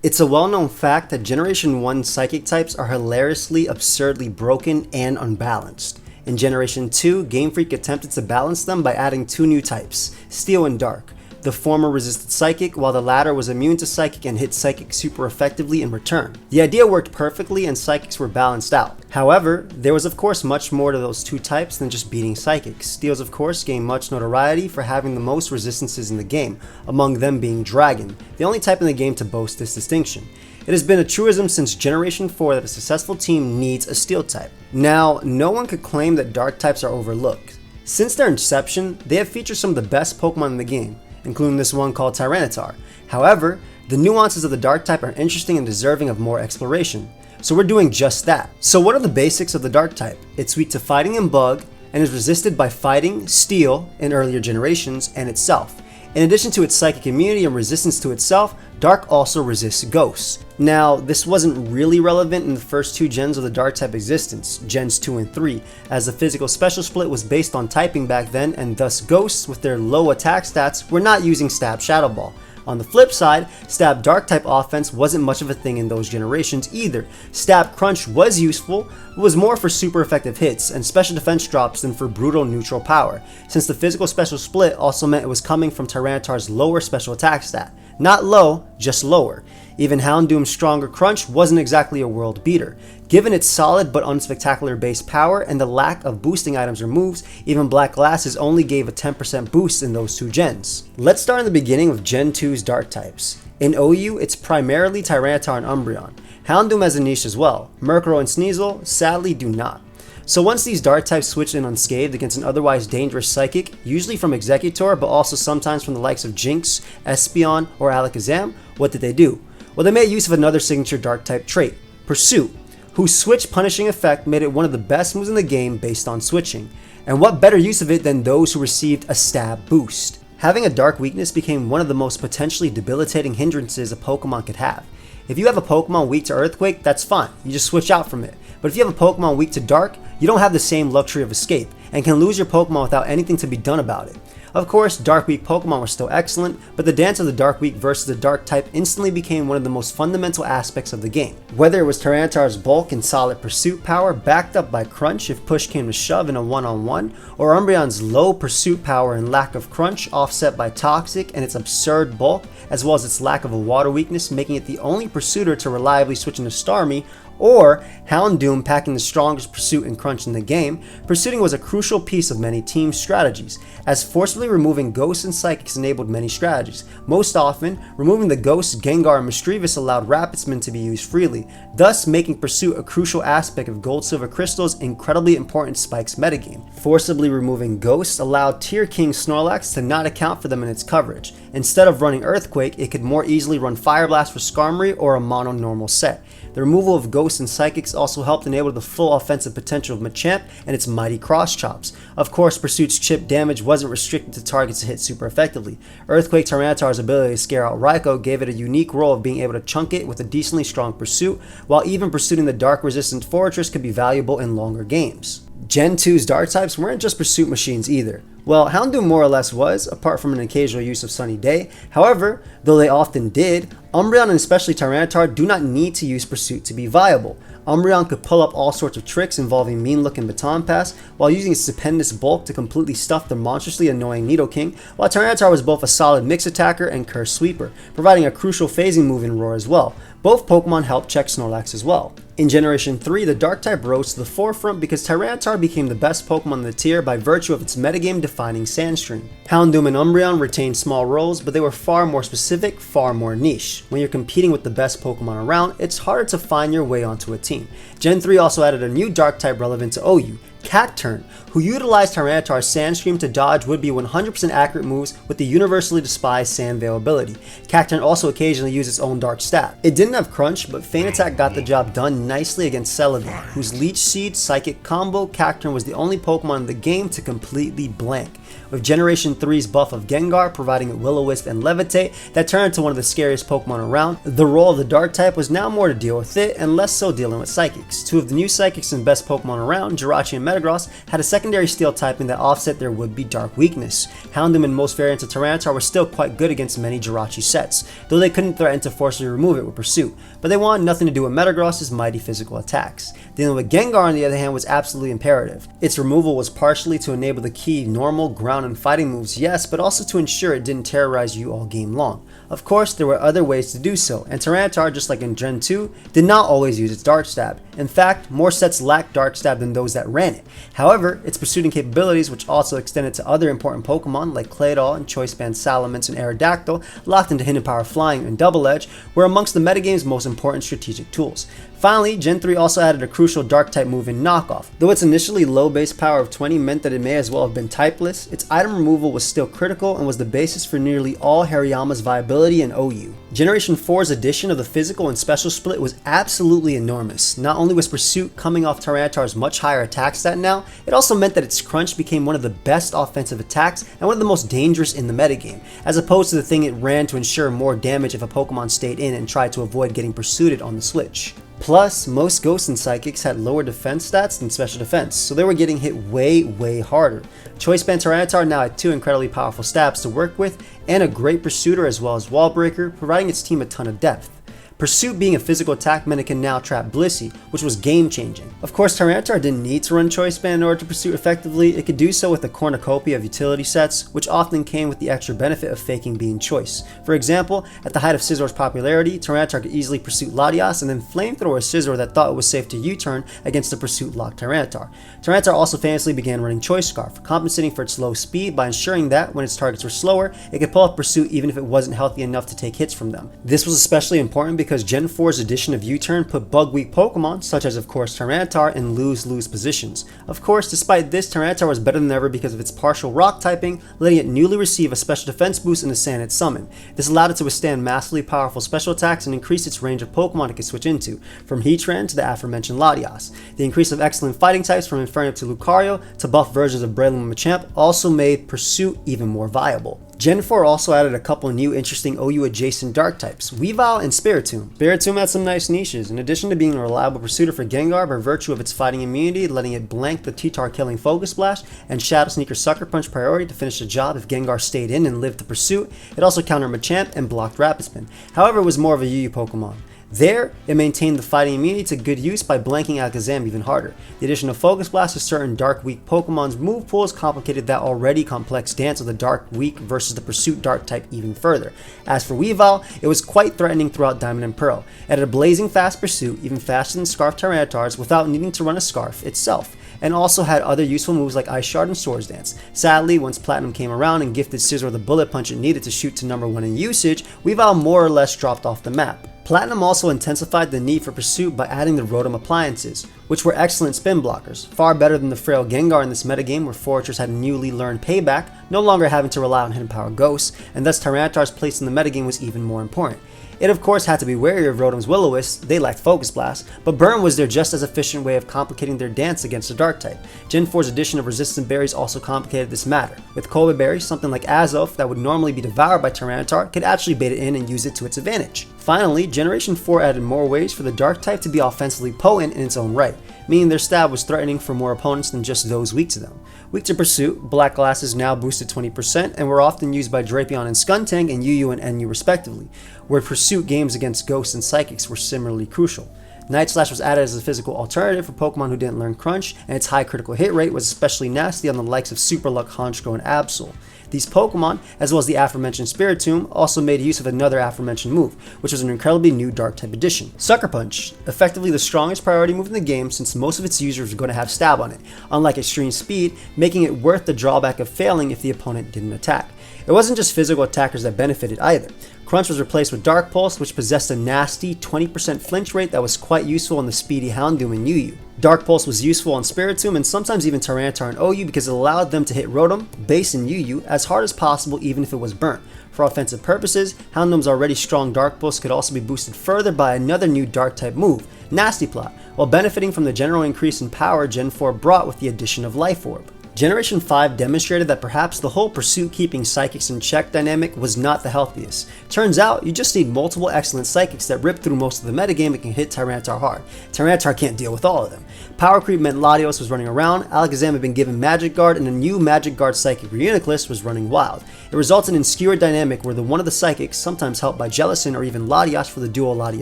It's a well-known fact that Generation 1 Psychic types are hilariously, absurdly broken and unbalanced. In Generation 2, Game Freak attempted to balance them by adding two new types, Steel and Dark. The former resisted Psychic, while the latter was immune to Psychic and hit Psychic super effectively in return. The idea worked perfectly and Psychics were balanced out. However, there was of course much more to those two types than just beating Psychics. Steels of course gained much notoriety for having the most resistances in the game, among them being Dragon, the only type in the game to boast this distinction. It has been a truism since Generation 4 that a successful team needs a Steel type. Now, no one could claim that Dark types are overlooked. Since their inception, they have featured some of the best Pokemon in the game, including this one called Tyranitar. However, the nuances of the Dark type are interesting and deserving of more exploration. So we're doing just that. So what are the basics of the Dark type? It's weak to Fighting and Bug, and is resisted by Fighting, Steel in earlier generations, and itself. In addition to its Psychic immunity and resistance to itself, Dark also resists Ghosts. Now, this wasn't really relevant in the first two gens of the Dark type existence, Gens 2 and 3, as the physical special split was based on typing back then, and thus Ghosts, with their low attack stats, were not using Stab Shadow Ball. On the flip side, Stab Dark type offense wasn't much of a thing in those generations either. Stab Crunch was useful, but was more for super effective hits and special defense drops than for brutal neutral power, since the physical special split also meant it was coming from Tyranitar's lower special attack stat. Not low, just lower. Even Houndoom's stronger Crunch wasn't exactly a world beater. Given its solid but unspectacular base power and the lack of boosting items or moves, even Black Glasses only gave a 10% boost in those two gens. Let's start in the beginning with Gen 2's Dark types. In OU, it's primarily Tyranitar and Umbreon. Houndoom has a niche as well. Murkrow and Sneasel sadly do not. So once these Dark types switched in unscathed against an otherwise dangerous Psychic, usually from Executor but also sometimes from the likes of Jinx, Espeon, or Alakazam, what did they do? Well, they made use of another signature Dark type trait, Pursuit, whose switch punishing effect made it one of the best moves in the game based on switching. And what better use of it than those who received a stab boost? Having a Dark weakness became one of the most potentially debilitating hindrances a Pokemon could have. If you have a Pokemon weak to Earthquake, that's fine, you just switch out from it. But if you have a Pokemon weak to Dark, you don't have the same luxury of escape, and can lose your Pokemon without anything to be done about it. Of course, Dark weak Pokemon were still excellent, but the dance of the Dark weak versus the Dark type instantly became one of the most fundamental aspects of the game. Whether it was Tyranitar's bulk and solid pursuit power backed up by Crunch if push came to shove in a one-on-one, or Umbreon's low pursuit power and lack of Crunch offset by Toxic and its absurd bulk, as well as its lack of a water weakness making it the only pursuiter to reliably switch into Starmie, or Houndoom packing the strongest pursuit and Crunch in the game, pursuing was a crucial piece of many team strategies, as forcibly removing Ghosts and Psychics enabled many strategies. Most often, removing the Ghosts, Gengar, and Mischievous allowed Rapid to be used freely, thus making Pursuit a crucial aspect of Gold Silver Crystal's incredibly important Spikes metagame. Forcibly removing Ghosts allowed Tier King Snorlax to not account for them in its coverage. Instead of running Earthquake, it could more easily run Fire Blast for Skarmory or a mono normal set. The removal of Ghosts and Psychics also helped enable the full offensive potential of Machamp and its mighty Cross Chops. Of course, Pursuit's chip damage wasn't restricted to targets to hit super effectively. Earthquake Tyranitar's ability to scare out Raikou gave it a unique role of being able to chunk it with a decently strong Pursuit, while even pursuing the Dark resistant Fortress could be valuable in longer games. Gen 2's Dark types weren't just pursuit machines either. Well, Houndoom more or less was, apart from an occasional use of Sunny Day. However, though they often did, Umbreon and especially Tyranitar do not need to use Pursuit to be viable. Umbreon could pull up all sorts of tricks involving mean look and baton pass, while using its stupendous bulk to completely stuff the monstrously annoying Nidoking, while Tyranitar was both a solid mix attacker and curse sweeper, providing a crucial phasing move in Roar as well. Both Pokemon helped check Snorlax as well. In Generation 3, the Dark type rose to the forefront because Tyranitar became the best Pokemon in the tier by virtue of its metagame defining Sandstream. Houndoom and Umbreon retained small roles, but they were far more specific, far more niche. When you're competing with the best Pokemon around, it's harder to find your way onto a team. Gen 3 also added a new Dark type relevant to OU, Cacturn, who utilized Tyranitar's Sandstream to dodge would-be 100% accurate moves with the universally despised Sand Veil ability. Cacturn also occasionally used its own Dark stat. It didn't have Crunch, but Feint Attack got the job done nicely against Celadon, whose Leech Seed Psychic combo Cacturn was the only Pokemon in the game to completely blank. with Generation 3's buff of Gengar providing it Will-O-Wisp and Levitate that turned into one of the scariest Pokemon around. The role of the Dark type was now more to deal with it and less so dealing with Psychics. Two of the new Psychics and best Pokemon around, Jirachi and Metagross, had a secondary Steel typing that offset their would-be Dark weakness. Houndoom and most variants of Tyranitar were still quite good against many Jirachi sets, though they couldn't threaten to forcibly remove it with Pursuit, but they wanted nothing to do with Metagross's mighty physical attacks. Dealing with Gengar on the other hand was absolutely imperative. Its removal was partially to enable the key normal, ground, and fighting moves, yes, but also to ensure it didn't terrorize you all game long. Of course, there were other ways to do so, and Tyranitar, just like in Gen 2, did not always use its Dark Stab. In fact, more sets lacked Dark Stab than those that ran it. However, its pursuing capabilities, which also extended to other important Pokemon like Claydol and Choice Band Salamence and Aerodactyl, locked into Hidden Power Flying and Double Edge, were amongst the metagame's most important strategic tools. Finally, Gen 3 also added a crucial Dark-type move in Knockoff. Though its initially low base power of 20 meant that it may as well have been typeless, its item removal was still critical and was the basis for nearly all Hariyama's viability in OU. Generation 4's addition of the physical and special split was absolutely enormous. Not only was Pursuit coming off Tyranitar's much higher attack stat now, it also meant that its Crunch became one of the best offensive attacks and one of the most dangerous in the metagame, as opposed to the thing it ran to ensure more damage if a Pokemon stayed in and tried to avoid getting pursued on the switch. Plus, most Ghosts and Psychics had lower defense stats than special defense, so they were getting hit way harder. Choice Band Tyranitar now had two incredibly powerful stabs to work with, and a great Pursuiter as well as Wall Breaker, providing its team a ton of depth. Pursuit being a physical attack meant it can now trap Blissey, which was game changing. Of course, Tyranitar didn't need to run Choice Band in order to Pursuit effectively. It could do so with a cornucopia of utility sets, which often came with the extra benefit of faking being Choice. For example, at the height of Scissor's popularity, Tyranitar could easily Pursuit Latias and then Flamethrower a Scizor that thought it was safe to U-turn against the Pursuit locked Tyranitar. Tyranitar also famously began running Choice Scarf, compensating for its low speed by ensuring that, when its targets were slower, it could pull off Pursuit even if it wasn't healthy enough to take hits from them. This was especially important because Gen 4's addition of U-turn put bug-weak Pokemon, such as of course Tyranitar, in lose-lose positions. Of course, despite this, Tyranitar was better than ever because of its partial rock typing, letting it newly receive a special defense boost in the Sand it summoned. This allowed it to withstand massively powerful special attacks and increase its range of Pokemon it could switch into, from Heatran to the aforementioned Latias. The increase of excellent fighting types from Infernape to Lucario to buff versions of Breloom and Machamp also made Pursuit even more viable. Gen 4 also added a couple new interesting OU adjacent dark types, Weavile and Spiritomb. Spiritomb had some nice niches. In addition to being a reliable pursuiter for Gengar by virtue of its fighting immunity, letting it blank the T-Tar killing Focus Blast and Shadow Sneaker Sucker Punch priority to finish the job if Gengar stayed in and lived the pursuit, it also countered Machamp and blocked Rapid Spin. However, it was more of a UU Pokemon. There, it maintained the fighting immunity to good use by blanking Alakazam even harder. The addition of Focus Blast to certain Dark Weak Pokemon's move pools complicated that already complex dance of the Dark Weak versus the Pursuit Dark type even further. As for Weavile, it was quite threatening throughout Diamond and Pearl. It had a blazing fast Pursuit, even faster than Scarf Tyranitar's without needing to run a Scarf itself, and also had other useful moves like Ice Shard and Swords Dance. Sadly, once Platinum came around and gifted Scizor the bullet punch it needed to shoot to number 1 in usage, Weavile more or less dropped off the map. Platinum also intensified the need for Pursuit by adding the Rotom appliances, which were excellent spin blockers, far better than the frail Gengar in this metagame where foragers had newly learned payback, no longer having to rely on Hidden Power Ghosts, and thus Tyranitar's place in the metagame was even more important. It of course had to be wary of Rotom's Will-O-Wisp, they lacked Focus Blast, but Burn was their just as efficient way of complicating their dance against the Dark type. Gen 4's addition of Resistant Berries also complicated this matter. With Kobe Berry, something like Azoth that would normally be devoured by Tyranitar could actually bait it in and use it to its advantage. Finally, Generation 4 added more ways for the Dark type to be offensively potent in its own right, meaning their stab was threatening for more opponents than just those weak to them. Weak to Pursuit, Black Glasses now boosted 20% and were often used by Drapion and Skuntank and UU and NU respectively, where Pursuit games against Ghosts and Psychics were similarly crucial. Night Slash was added as a physical alternative for Pokemon who didn't learn Crunch, and its high critical hit rate was especially nasty on the likes of Superluck, Honchkrow, and Absol. These Pokemon, as well as the aforementioned Spiritomb, also made use of another aforementioned move, which was an incredibly new Dark-type addition. Sucker Punch, effectively the strongest priority move in the game since most of its users were going to have Stab on it, unlike Extreme Speed, making it worth the drawback of failing if the opponent didn't attack. It wasn't just physical attackers that benefited either. Crunch was replaced with Dark Pulse, which possessed a nasty 20% flinch rate that was quite useful on the speedy Houndoom and UU. Dark Pulse was useful on Spiritomb and sometimes even Tyranitar and OU because it allowed them to hit Rotom, Base, and UU as hard as possible even if it was burnt. For offensive purposes, Houndoom's already strong Dark Pulse could also be boosted further by another new Dark-type move, Nasty Plot, while benefiting from the general increase in power Gen 4 brought with the addition of Life Orb. Generation 5 demonstrated that perhaps the whole pursuit keeping psychics in check dynamic was not the healthiest. Turns out, you just need multiple excellent psychics that rip through most of the metagame and can hit Tyranitar hard. Tyranitar can't deal with all of them. Power creep meant Latios was running around, Alakazam had been given Magic Guard, and a new Magic Guard Psychic Reuniclus was running wild. It resulted in skewered dynamic where the one of the psychics, sometimes helped by Jellicent or even Latias for the dual Lati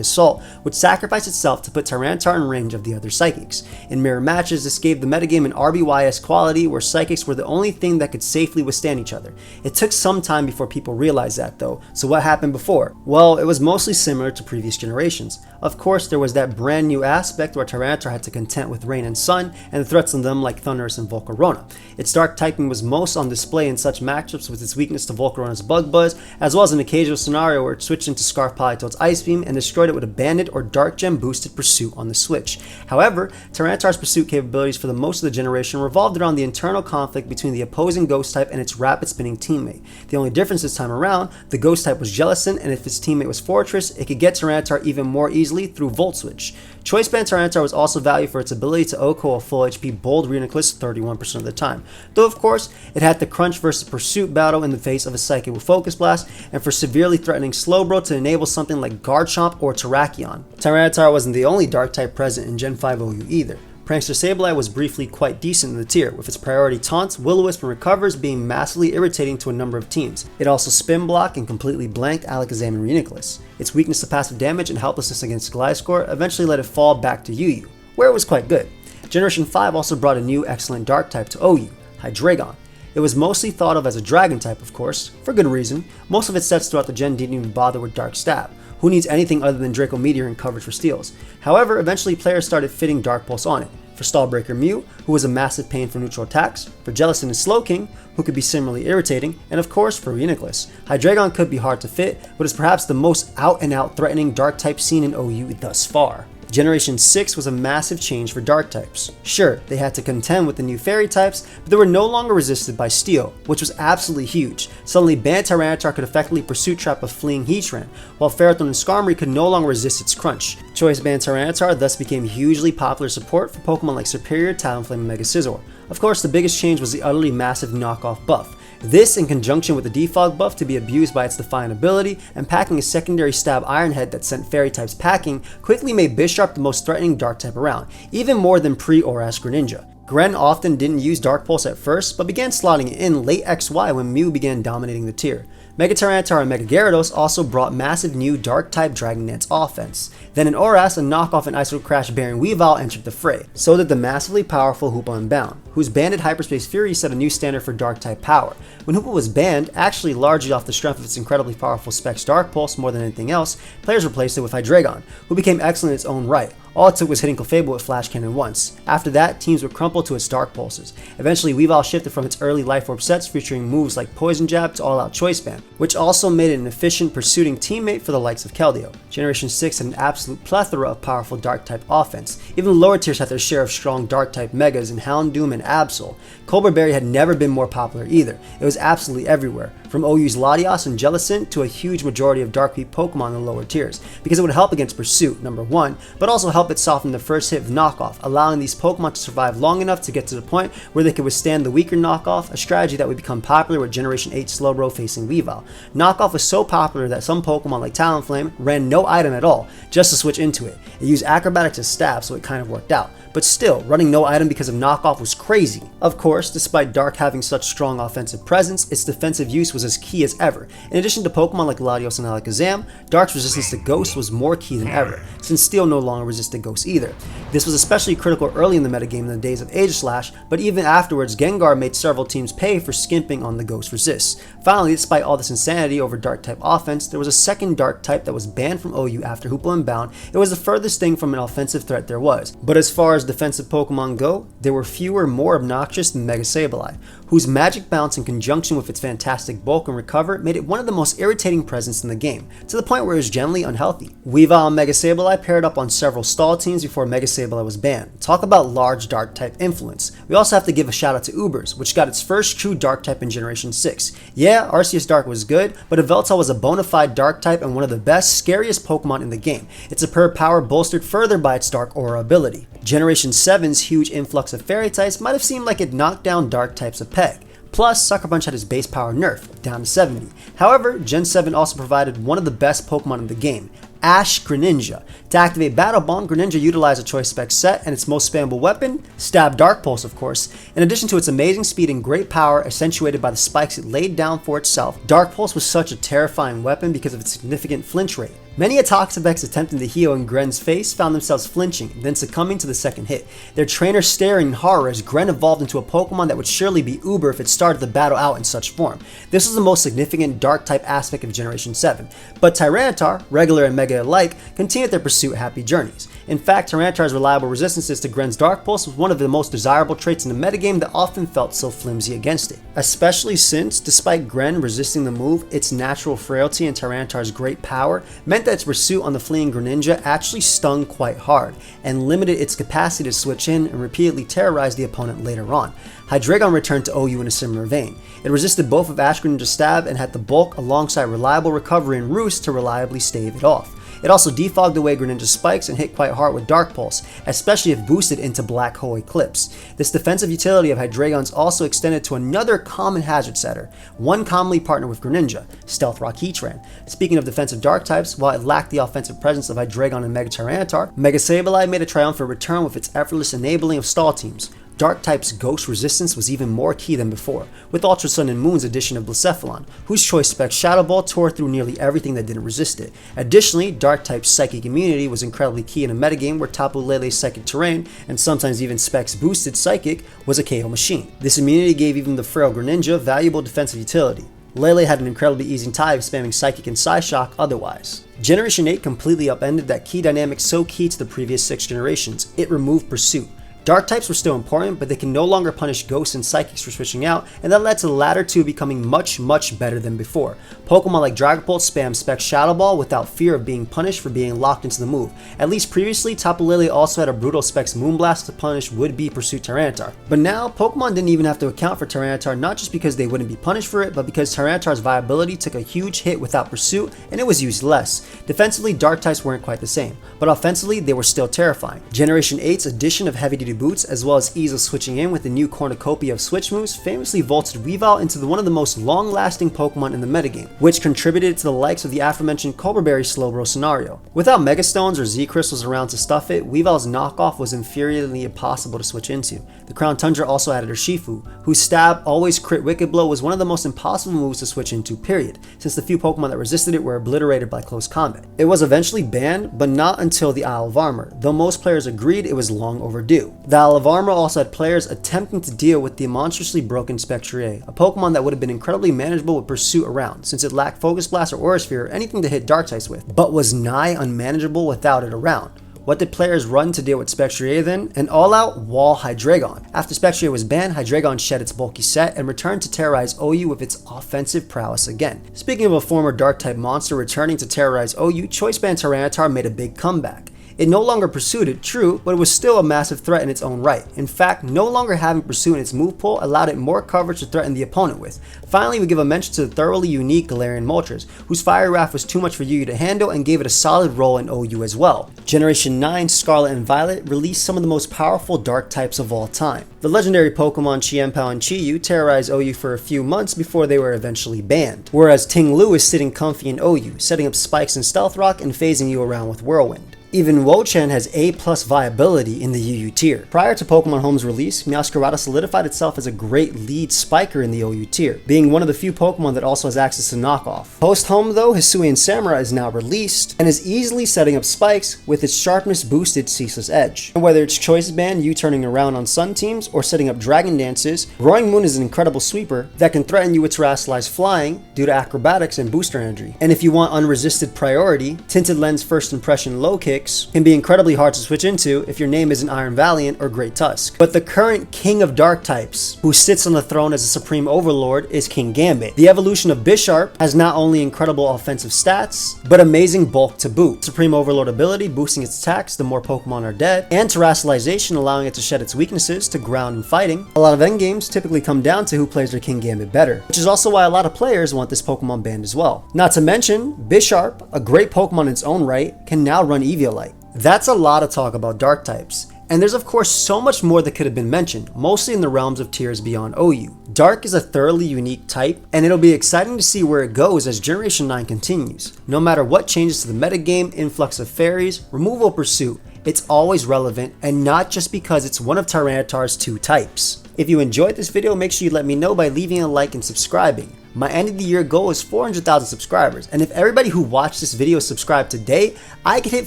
Assault, would sacrifice itself to put Tyranitar in range of the other psychics. In mirror matches, this gave the metagame an RBYS quality where psychics were the only thing that could safely withstand each other. It took some time before people realized that though, so what happened before? Well, it was mostly similar to previous generations. Of course, there was that brand new aspect where Tyranitar had to contend with Rain and Sun and the threats on them like Thundurus and Volcarona. Its dark typing was most on display in such matchups with its weakness to Volcarona's Bug Buzz, as well as an occasional scenario where it switched into Scarf Politoed's Ice Beam and destroyed it with a Banded or Dark Gem boosted Pursuit on the Switch. However, Tyranitar's Pursuit capabilities for the most of the generation revolved around the internal conflict between the opposing Ghost type and its rapid spinning teammate. The only difference this time around, the Ghost type was Jellicent, and if its teammate was Fortress, it could get Tyranitar even more easily through Volt Switch. Choice Band Tyranitar was also valued for its ability to OHKO a full HP Bold Reuniclus 31% of the time, though of course it had to crunch versus Pursuit battle in the face of a Psychic with Focus Blast, and for severely threatening Slowbro to enable something like Garchomp or Terrakion. Tyranitar wasn't the only dark type present in Gen 5 OU either. Prankster Sableye was briefly quite decent in the tier, with its priority taunts, Will-O-Wisp, and recovers being massively irritating to a number of teams. It also spin blocked and completely blanked Alakazam and Reuniclus. Its weakness to passive damage and helplessness against Gliscor eventually let it fall back to UU, where it was quite good. Generation 5 also brought a new excellent dark type to OU, Hydreigon. It was mostly thought of as a dragon type, of course, for good reason. Most of its sets throughout the gen didn't even bother with Dark Stab. Who needs anything other than Draco Meteor in coverage for steals? However, eventually players started fitting Dark Pulse on it. For Stallbreaker Mew, who was a massive pain for neutral attacks, for Jellicent and Slowking, who could be similarly irritating, and of course for Reuniclus. Hydreigon could be hard to fit, but is perhaps the most out-and-out threatening dark type seen in OU thus far. Generation 6 was a massive change for dark types. Sure, they had to contend with the new fairy types, but they were no longer resisted by steel, which was absolutely huge. Suddenly, Banned Tyranitar could effectively Pursuit Trap a fleeing Heatran, while Ferrothorn and Skarmory could no longer resist its crunch. Choice Banned Tyranitar thus became hugely popular support for Pokemon like Superior, Talonflame, and Mega Scizor. Of course, the biggest change was the utterly massive knockoff buff. This, in conjunction with the defog buff to be abused by its Defiant ability, and packing a secondary stab Iron Head that sent fairy types packing, quickly made Bisharp the most threatening dark type around, even more than pre-Oras Greninja. Gren often didn't use Dark Pulse at first, but began slotting it in late XY when Mew began dominating the tier. Mega Tyranitar and Mega Gyarados also brought massive new Dark-type Dragon Dance offense. Then in Oras, a knockoff and Icicle Crash bearing Weavile entered the fray. So did the massively powerful Hoopa Unbound, whose banded Hyperspace Fury set a new standard for Dark-type power. When Hoopa was banned, actually largely off the strength of its incredibly powerful Specs Dark Pulse more than anything else, players replaced it with Hydreigon, who became excellent in its own right. All it took was hitting Clefable with Flash Cannon once. After that, teams would crumple to its Dark Pulses. Eventually, Weavile shifted from its early Life Orb sets featuring moves like Poison Jab to All-Out Choice Band, which also made it an efficient pursuing teammate for the likes of Keldeo. Generation 6 had an absolute plethora of powerful Dark-type offense. Even the lower tiers had their share of strong Dark-type Megas in Houndoom and Absol. Colbur Berry had never been more popular either. It was absolutely everywhere, from OU's Latias and Jellicent to a huge majority of Dark-type Pokemon in the lower tiers, because it would help against Pursuit, number one, but also help it soften the first hit of knockoff, allowing these Pokemon to survive long enough to get to the point where they could withstand the weaker knockoff, a strategy that would become popular with Generation 8 Slowbro facing Weavile. Knockoff was so popular that some Pokemon like Talonflame ran no item at all, just to switch into it. It used Acrobatics as stab, so it kind of worked out. But still, running no item because of knockoff was crazy. Of course, despite Dark having such strong offensive presence, its defensive use was as key as ever. In addition to Pokemon like Latios and Alakazam, Dark's resistance to Ghost was more key than ever, since Steel no longer resisted Ghost either. This was especially critical early in the metagame in the days of Aegislash, but even afterwards, Gengar made several teams pay for skimping on the Ghost resists. Finally, despite all this insanity over Dark-type offense, there was a second Dark type that was banned from OU after Hoopa Unbound. It was the furthest thing from an offensive threat there was. But as far as defensive Pokemon go, there were fewer more obnoxious than Mega Sableye, whose Magic Bounce in conjunction with its fantastic bulk and recover made it one of the most irritating presence in the game, to the point where it was generally unhealthy. Weavile and Mega Sableye paired up on several stall teams before Mega Sableye Sableye was banned. Talk about large dark type influence. We also have to give a shout out to Ubers, which got its first true dark type in Generation 6. Yeah, Arceus Dark was good, but Yveltal was a bona fide dark type and one of the best, scariest Pokemon in the game. Its superb power bolstered further by its dark aura ability. Generation 7's huge influx of fairy types might have seemed like it knocked down dark types a peg. Plus, Sucker Punch had his base power nerfed, down to 70. However, Gen 7 also provided one of the best Pokemon in the game, Ash Greninja. To activate Battle Bond, Greninja utilized a Choice Spec set and its most spammable weapon, Stab Dark Pulse of course. In addition to its amazing speed and great power accentuated by the spikes it laid down for itself, Dark Pulse was such a terrifying weapon because of its significant flinch rate. Many a Toxapex attempting to heal in Gren's face found themselves flinching, then succumbing to the second hit, their trainer staring in horror as Gren evolved into a Pokemon that would surely be Uber if it started the battle out in such form. This was the most significant dark type aspect of Generation 7, but Tyranitar, regular and Mega alike, continued their pursuit happy journeys. In fact, Tyranitar's reliable resistances to Gren's Dark Pulse was one of the most desirable traits in the metagame that often felt so flimsy against it. Especially since, despite Gren resisting the move, its natural frailty and Tyranitar's great power meant that its pursuit on the fleeing Greninja actually stung quite hard, and limited its capacity to switch in and repeatedly terrorize the opponent later on. Hydreigon returned to OU in a similar vein. It resisted both of Ash Greninja's stab and had the bulk alongside reliable recovery and roost to reliably stave it off. It also defogged away Greninja's spikes and hit quite hard with Dark Pulse, especially if boosted into Black Hole Eclipse. This defensive utility of Hydreigon's also extended to another common hazard setter, one commonly partnered with Greninja, Stealth Rock Heatran. Speaking of defensive dark types, while it lacked the offensive presence of Hydreigon and Mega Tyranitar, Mega Sableye made a triumphant return with its effortless enabling of stall teams. Dark type's ghost resistance was even more key than before, with Ultra Sun and Moon's addition of Blacephalon, whose Choice Spec Shadow Ball tore through nearly everything that didn't resist it. Additionally, Dark type's psychic immunity was incredibly key in a metagame where Tapu Lele's Psychic Terrain, and sometimes even Spec's boosted Psychic, was a KO machine. This immunity gave even the frail Greninja valuable defensive utility. Lele had an incredibly easy time spamming Psychic and Psyshock otherwise. Generation 8 completely upended that key dynamic so key to the previous 6 generations. It removed Pursuit. Dark types were still important, but they can no longer punish Ghosts and Psychics for switching out, and that led to the latter two becoming much better than before. Pokemon like Dragapult spam Spec Shadow Ball without fear of being punished for being locked into the move. At least previously, Tapu Lele also had a brutal Specs Moonblast to punish would-be Pursuit Tyranitar. But now, Pokemon didn't even have to account for Tyranitar, not just because they wouldn't be punished for it, but because Tyranitar's viability took a huge hit without Pursuit, and it was used less. Defensively, Dark types weren't quite the same, but offensively, they were still terrifying. Generation 8's addition of heavy-duty boots, as well as ease of switching in with the new cornucopia of switch moves, famously vaulted Weavile into one of the most long-lasting Pokemon in the metagame, which contributed to the likes of the aforementioned Cobra Berry Slowbro scenario. Without Megastones or Z-Crystals around to stuff it, Weavile's knockoff was infuriatingly impossible to switch into. The Crown Tundra also added Urshifu, whose stab, always crit Wicked Blow, was one of the most impossible moves to switch into, period, since the few Pokemon that resisted it were obliterated by close combat. It was eventually banned, but not until the Isle of Armor, though most players agreed it was long overdue. The Isle of Armor also had players attempting to deal with the monstrously broken Spectrier, a Pokemon that would have been incredibly manageable with Pursuit around, since it lacked Focus Blast or Aura Sphere or anything to hit Dark types with, but was nigh unmanageable without it around. What did players run to deal with Spectrier then? An all-out wall Hydreigon. After Spectrier was banned, Hydreigon shed its bulky set and returned to terrorize OU with its offensive prowess again. Speaking of a former Dark-type monster returning to terrorize OU, Choice Band Tyranitar made a big comeback. It no longer pursued it, true, but it was still a massive threat in its own right. In fact, no longer having Pursuit in its move pool allowed it more coverage to threaten the opponent with. Finally, we give a mention to the thoroughly unique Galarian Moltres, whose Fire Wrath was too much for UU to handle and gave it a solid role in OU as well. Generation 9 Scarlet and Violet released some of the most powerful dark types of all time. The legendary Pokemon Chiempao and Chi-Yu terrorized OU for a few months before they were eventually banned, whereas Ting Lu is sitting comfy in OU, setting up spikes in Stealth Rock and phasing you around with Whirlwind. Even Wo-Chen has A+ viability in the UU tier. Prior to Pokemon Home's release, Meowscarada solidified itself as a great lead spiker in the OU tier, being one of the few Pokemon that also has access to knockoff. Post-Home though, Hisuian Samurai is now released, and is easily setting up spikes with its sharpness boosted Ceaseless Edge. And whether it's Choice Band, you turning around on Sun teams, or setting up Dragon Dances, Roaring Moon is an incredible sweeper that can threaten you with Terrestrialized Flying due to acrobatics and booster energy. And if you want unresisted priority, Tinted Lens First Impression Low Kick Phoenix can be incredibly hard to switch into if your name isn't Iron Valiant or Great Tusk. But the current king of dark types, who sits on the throne as a supreme overlord, is Kingambit. The evolution of Bisharp has not only incredible offensive stats, but amazing bulk to boot. Supreme Overlord ability boosting its attacks the more Pokemon are dead, and Terastallization allowing it to shed its weaknesses to ground and fighting. A lot of endgames typically come down to who plays their Kingambit better, which is also why a lot of players want this Pokemon banned as well. Not to mention, Bisharp, a great Pokemon in its own right, can now run Eviolite. That's a lot of talk about dark types. And there's of course so much more that could have been mentioned, mostly in the realms of tiers beyond OU. Dark is a thoroughly unique type, and it'll be exciting to see where it goes as Generation 9 continues. No matter what changes to the metagame, influx of fairies, removal of pursuit, it's always relevant, and not just because it's one of Tyranitar's 2 types. If you enjoyed this video, make sure you let me know by leaving a like and subscribing. My end of the year goal is 400,000 subscribers, and if everybody who watched this video subscribed today, I could hit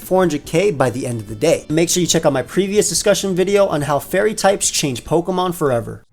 400k by the end of the day. Make sure you check out my previous discussion video on how fairy types change Pokemon forever.